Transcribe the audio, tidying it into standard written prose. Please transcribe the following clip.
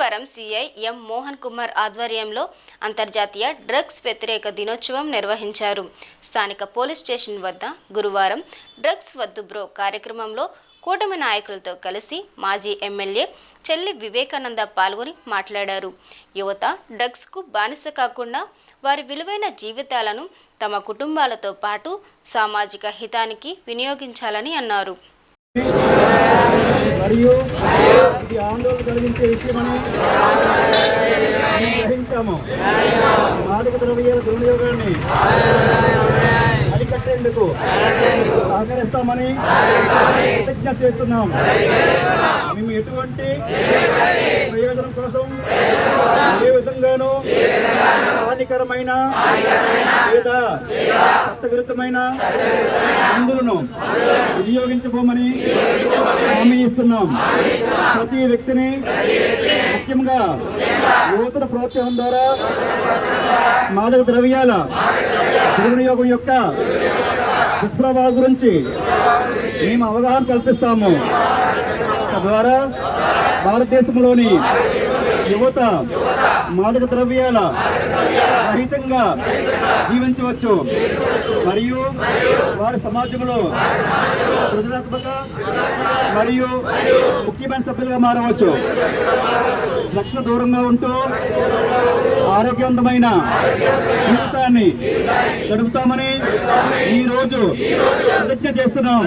గురువారం సిఐ ఎం మోహన్ కుమార్ ఆధ్వర్యంలో అంతర్జాతీయ డ్రగ్స్ వ్యతిరేక దినోత్సవం నిర్వహించారు. స్థానిక పోలీస్ స్టేషన్ వద్ద గురువారం డ్రగ్స్ వద్దు బ్రో కార్యక్రమంలో కూటమి నాయకులతో కలిసి మాజీ ఎమ్మెల్యే చెల్లి వివేకానంద పాల్గొని మాట్లాడారు. యువత డ్రగ్స్కు బానిస కాకుండా వారి విలువైన జీవితాలను తమ కుటుంబాలతో పాటు సామాజిక హితానికి వినియోగించాలని అన్నారు. మరియు ఇది ఆందోళన కలిగించే విషయమని గ్రహించాము. మాదక ద్రవ్యాల దుర్వినియోగాన్ని అరికట్టేందుకు సహకరిస్తామని ప్రతిజ్ఞ చేస్తున్నాం. మేము ఎటువంటి ప్రయోజనం కోసం ఏ విధంగానూ హానికరమైన లేదా చట్టవిరుద్ధమైన మందులను వినియోగించబోమని హామీ ఇస్తున్నాం. ప్రతి వ్యక్తిని ముఖ్యంగా యువతల ప్రోత్సాహం ద్వారా మాదక ద్రవ్యాల దుర్వినియోగం యొక్క దుష్ప్రభావం గురించి మేము అవగాహన కల్పిస్తాము. తద్వారా భారతదేశంలోని యువత మాదక ద్రవ్యాల రహితంగా జీవించవచ్చు మరియు వారి సమాజంలో సృజనాత్మక మరియు ముఖ్యమైన సభ్యులుగా మారవచ్చు. డ్రగ్స్ దూరంగా ఉంటూ ఆరోగ్యవంతమైన జీవితాన్ని గడుపుతామని ఈరోజు ప్రతిజ్ఞ చేస్తున్నాం.